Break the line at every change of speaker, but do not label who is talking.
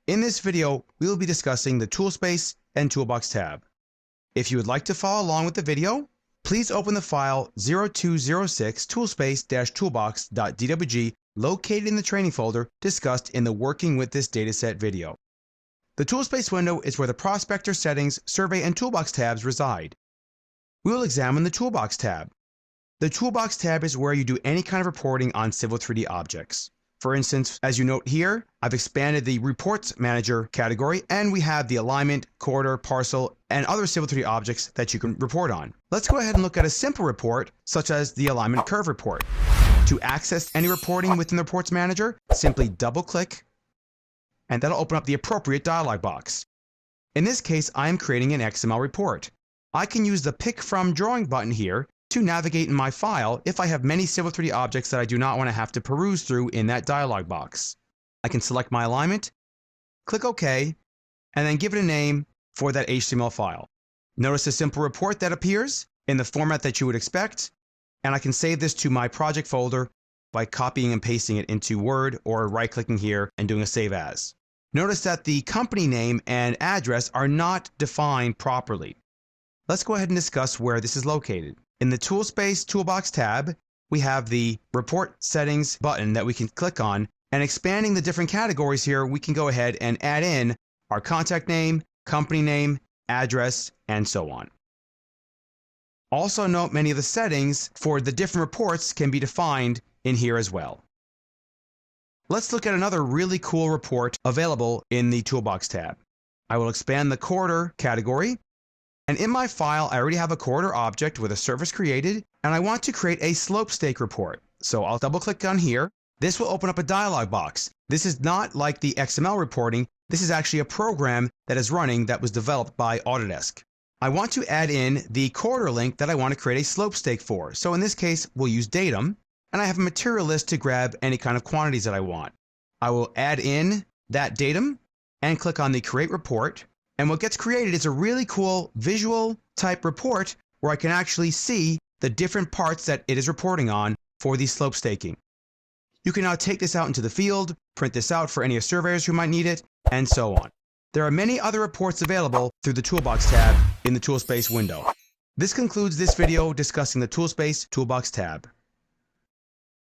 In this video, we will be discussing the Toolspace and Toolbox tab. If you would like to follow along with the video, please open the file 0206 toolspace-toolbox.dwg located in the training folder discussed in the Working with this dataset video. The Toolspace window is where the Prospector Settings, Survey, and Toolbox tabs reside. We will examine the Toolbox tab. The Toolbox tab is where you do any kind of reporting on Civil 3D objects. For instance, as you note here, I've expanded the Reports Manager category, and we have the alignment, corridor, parcel, and other Civil 3D objects that you can report on. Let's go ahead and look at a simple report, such as the Alignment Curve report. To access any reporting within the Reports Manager, simply double-click, and that'll open up the appropriate dialog box. In this case, I am creating an XML report. I can use the Pick From Drawing button here to navigate in my file if I have many Civil 3D objects that I do not want to have to peruse through in that dialog box. I can select my alignment, click OK, and then give it a name for that HTML file. Notice the simple report that appears in the format that you would expect, and I can save this to my project folder by copying and pasting it into Word or right-clicking here and doing a Save As. Notice that the company name and address are not defined properly. Let's go ahead and discuss where this is located. In the Toolspace Toolbox tab, we have the Report Settings button that we can click on, and expanding the different categories here, we can go ahead and add in our contact name, company name, address, and so on. Also note many of the settings for the different reports can be defined in here as well. Let's look at another really cool report available in the Toolbox tab. I will expand the corridor category. And in my file, I already have a corridor object with a surface created, and I want to create a slope stake report. So I'll double click on here. This will open up a dialog box. This is not like the XML reporting. This is actually a program that is running that was developed by Autodesk. I want to add in the corridor link that I want to create a slope stake for. So in this case, we'll use datum, and I have a material list to grab any kind of quantities that I want. I will add in that datum and click on the Create Report. And what gets created is a really cool visual type report where I can actually see the different parts that it is reporting on for the slope staking. You can now take this out into the field, print this out for any surveyors who might need it, and so on. There are many other reports available through the Toolbox tab in the Toolspace window. This concludes this video discussing the Toolspace Toolbox tab.